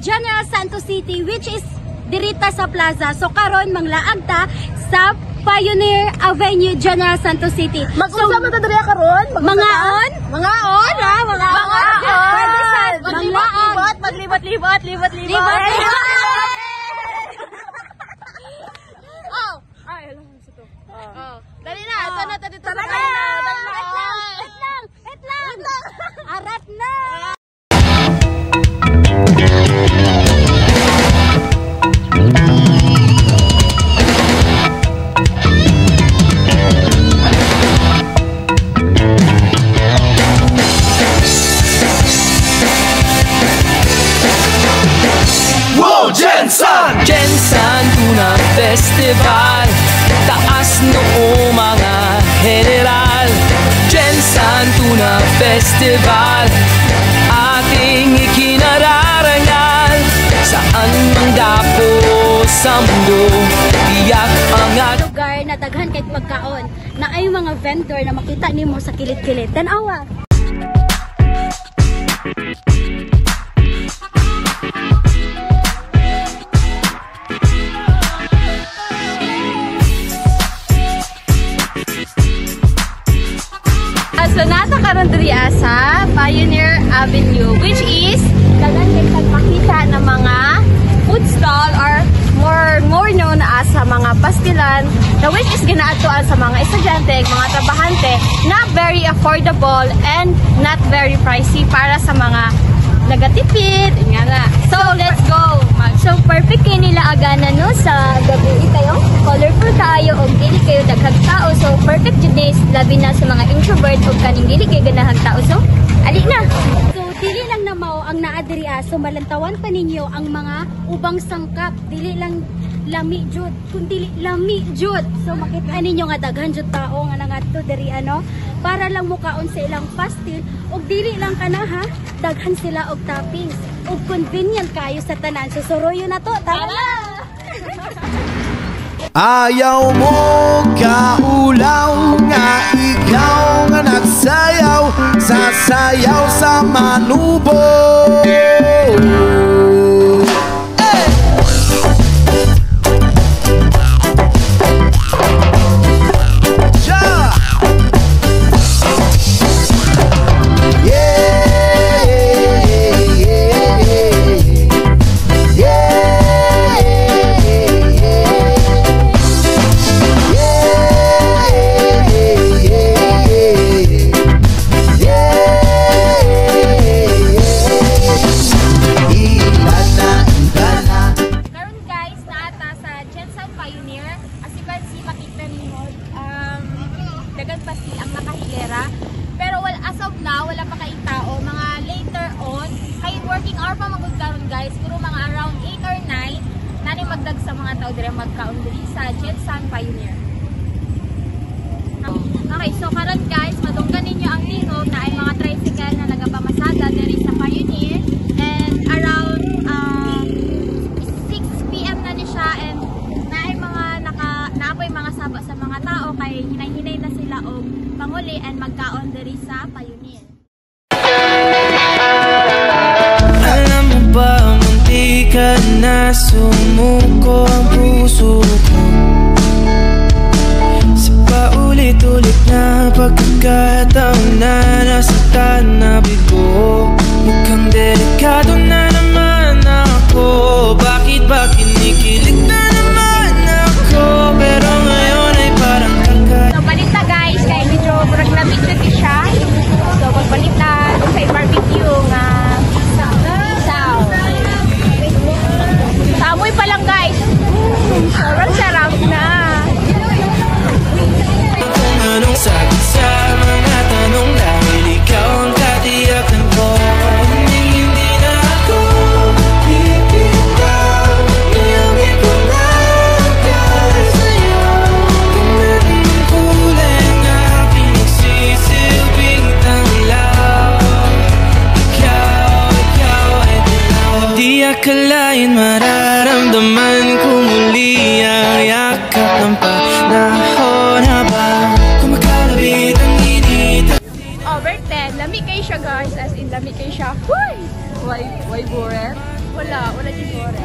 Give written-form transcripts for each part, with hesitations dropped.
General Santos City, which is dirita sa plaza. So karon manglaag ta sa Pioneer Avenue, General Santos City. Mag-unsa man ta diri karon? Mangaon? Mangaon ha, mangaon. Maglibot, maglibot. Oh, ay, alam mo sa to. Oh. Dali na, sana ta dito. Dali lang. Arat na. Gensan Tuna Festival, taas noo mga general. Gensan Tuna Festival, ating ikinararangal. Saan mang dapo sa mundo, tiyak ang lugar na daghan kahit magkaon na ay mga vendor na makita nimo sa kilit-kilit. Tanawa. So nasa karon diri sa Pioneer Avenue, which is daghan kay pagpakita ng mga food stall or more known as sa mga pastilan, na which is ginaadtuan sa mga estudyante, mga trabahante, na very affordable and not very pricey para sa mga nagatipid. So let's go. So perfect kayo nila agana no sa gabi kayo. Colorful kayo o dili kayo daghang tao. So perfect jud days labi na sa mga introvert o kaning dili kayo ganahang tao. So ali na. So dili lang na mao ang naa diri so malantawan pa ninyo ang mga ubang sangkap. Dili lang lami jud, kundi lami jud. So makita ninyo nga daghan jud tao nga nangadto diri para lang mukaon sa ilang pastil ug dili lang kana ha, daghan sila og toppings ug convenient kayo sa tanan. So suroyo na to, tara na. Ayaw mo kaulaw nga ikaw nga nagsayaw, sasayaw sa manubo. Magkaon diri sa Gensan Pioneer. Okay, so karon guys, madunggan ninyo ang tingog na ay mga tricycle na nagapamasada diri sa Pioneer, and around 6 PM na ni siya, and naay mga naapoy mga saba sa mga tao kay hinay-hinay na sila og panguli and magkaon diri sa Pioneer. Alam mo ba, munti ka na sumuko ang puso ko sa paulit-ulit na pagkakataon na nasaktan na bigo. Mukhang delikado na naman ako. Bakit ba kinikilig na naman ako? Pero ngayon ay parang kakay. So balita guys, kaya medyo murag lamig na siya. So magbalita sa barbecue nga amoy pa lang guys. Sarap na. Kung anong sagot sa mga tanong dahil ikaw ang katiyakan ko. Hindi na ako bibitaw. Iyong ipanagay sa'yo. Kung anong kulay nga pinagsisilbing tanglaw. Ikaw ay dilaw. Di akalain mararamdaman ko muli ang yakap ng panahon habang kumakalabit ang init. Over 10, lamig kayo siya guys, as in lamig kayo siya. Why buret? Wala siguro.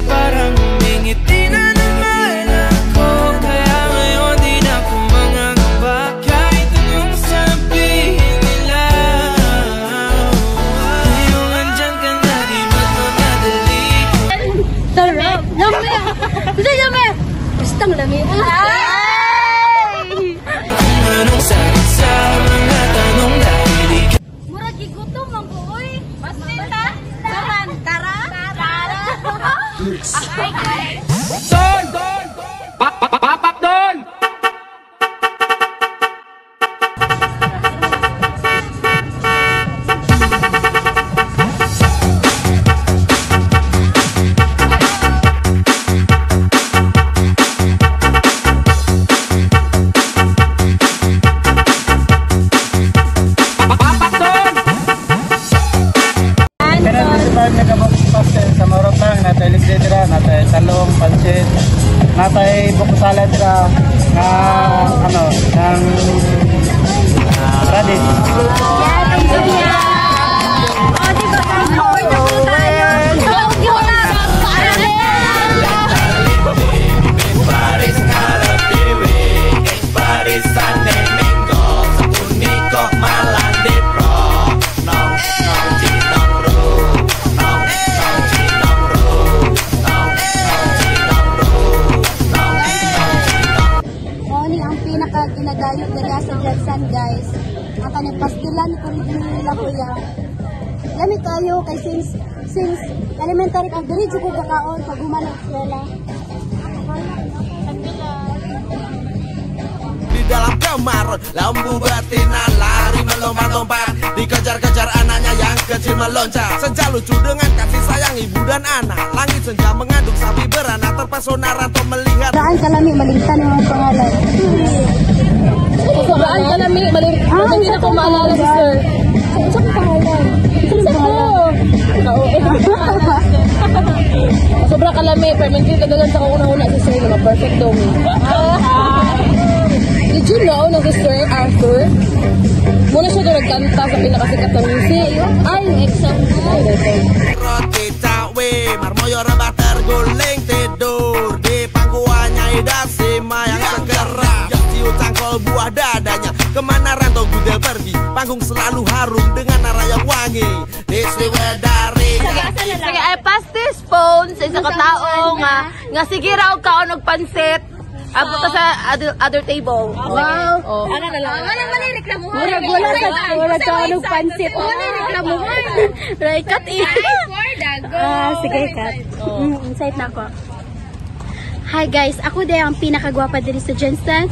Parang humingiti na naman ako, kaya ngayon di na ako mangangamba kahit anong sabihin nila. Ngayong andyan ka na, di magmamadali. Lami! Bastang lami. Anong sagot sa mga tanong dahil ikaw Murag gigutom ang buoy. Mas nita? Saman, tara? Papak doon! Sa Morotang, natay lisdra, natay talong, pancit, natay buko salad sa na ano, ng radish. Ginagayot dali sa Jetson, guys. Ang kanang pastilan ko rin nila kuya. Lami kayo kay since elementary pag diri jud ko kakaon pag humanap eskwela. Di dalam kamar, lampu betina lari melompat-lompat, dikejar-kejar anaknya yang kecil meloncat. Senja lucu dengan kasih sayang ibu dan anak. Langit senja mengandung sapi beranak, terpesona rantau melihat. Daan kalami malintan yung mga pangalan. Sobrang kalami, hindi na ko maalala si sir. Saan pangalan? Sobrang kalami, pero hindi kadalan sa kauna-una si sir na perfect daw me. Did you know na si Sir Arthur? Muna siya doon nagkanta sa pinakasikat ng music. Ay, example. Roti cawe, marmoyo rebah terguling tidur di pangkuannya Idasima yang segera. Cium cangkol buah dadanya, kemana rantau gudel pergi, panggung selalu harum dengan arah yang wangi. Di Sriwedari. Sige, ay pass this phone sa isang katao nga sige raw kaon og pansit. Abot sa other table. Wow. Oh. Ano na lang? Wala reklamo. Wala ka anong pansit. Wala reklamo. Right, cut it. Sige, cut. Insight na ako. Hi guys, ako din ang pinakagwapa diri sa Jensen.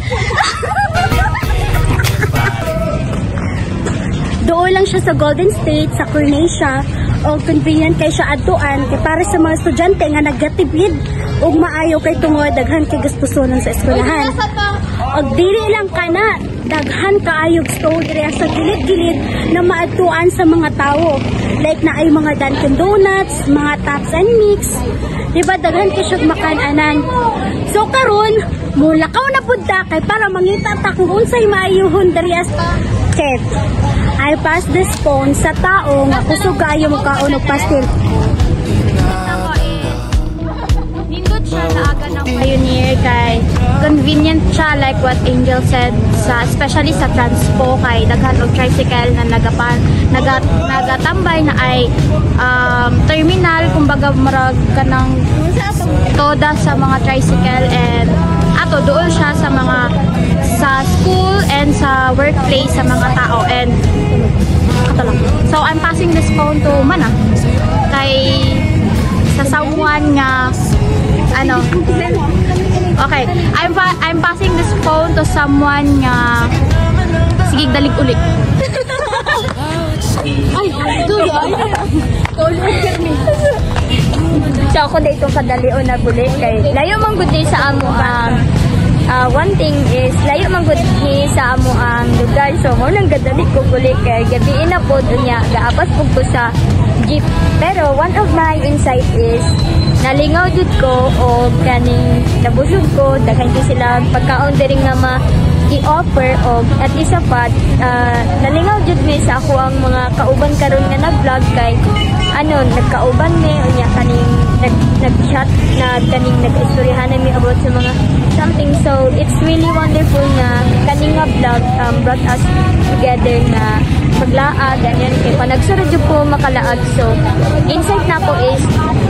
Doon lang siya sa Golden State, sa Cornecia, o convenient kay siya adtuan kay para sa mga estudyante nga naggatipid ug maayo kay tungod daghan kay gastusonon sa eskwelahan. Og dili lang kana, daghan kaayog store diri sa gilid-gilid na maadtuan sa mga tawo. Like na ay mga Dunkin Donuts, mga Tops and Mix. Diba daghan kay siya makananan. So karon, mulakaw na pud ta kay para mangita ta kung unsay maayuhon diri sa Chet. I pass this phone sa tao nga kusog kaayo mo kaon og pastil. Nindot siya na aga ng Pioneer kay convenient siya like what Angel said, sa especially sa transpo kay daghan og tricycle na nagatambay na ay terminal, kumbaga marag kanang toda sa mga tricycle, and ato doon siya sa mga sa school and sa workplace sa mga tao. And so I'm passing this phone to Mana kay sa someone nga ano. Okay, I'm passing this phone to someone nga sige dalig ulit. Ay, tuloy. So ako dito kadalion na bulit kay layo man gud sa amo one thing is layo man gud ni sa amo ang lugar, so mo nang gadali ko bulit kay gabi na pod unya gaapas pug ko sa jeep. Pero one of my insight is nalingaw jud ko o kaning nabusog ko daghan ko sila pagkaon diri nga i-offer o at isa pa nalingaw jud mi sa ako ang mga kauban karon nga nag-vlog kay nagkauban mi unya kaning nag-chat na kaning nag-istoryahan mi about sa mga something. So it's really wonderful na kaning nga vlog brought us together na maglaag ganyan kay pa nagsurod jud ko makalaag. So insight na ko is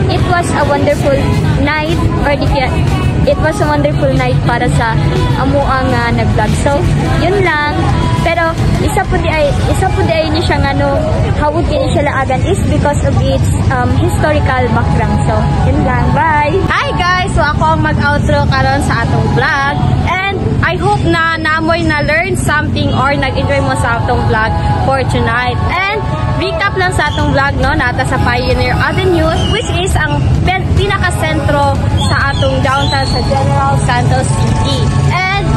it was a wonderful night or it was a wonderful night para sa amo ang nag-vlog. So yun lang. Pero isa po di ay ni siya hawod kini siya laagan is because of its historical background. So yun lang. Bye. Hi guys, so ako ang mag-outro karon sa atong vlog, and I hope na namoy na learn something or nag-enjoy mo sa atong vlog for tonight. And recap lang sa atong vlog nata sa Pioneer Avenue, which is ang pinaka-sentro sa atong downtown sa General Santos City. And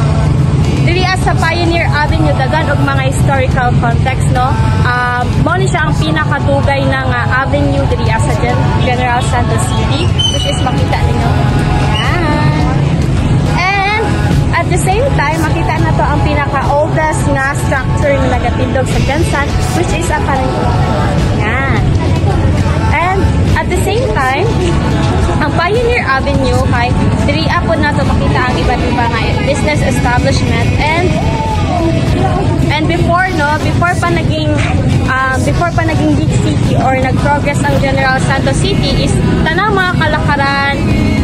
diri sa Pioneer Avenue dagan og mga historical context mo ni siya ang pinakadugay ng avenue diri sa General Santos City, which is makita ninyo. And at the same time makita na to ang pinaka-oldest nga structure na nagatindog sa Jansan, which is ang and at the same time ang Pioneer Avenue kay diri po na to makita ang iba't iba nga business establishment, and before pa naging big city or nag-progress ang General Santos City is tanang mga kalakaran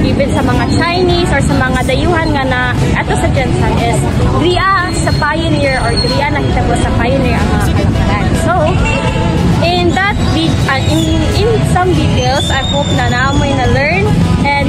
even sa mga Chinese or sa mga dayuhan nga na ato sa Jansan is diriya sa Pioneer or diriya nakita ko sa Pioneer ang mga kalakaran. So in that in some details I hope na namoy na learn and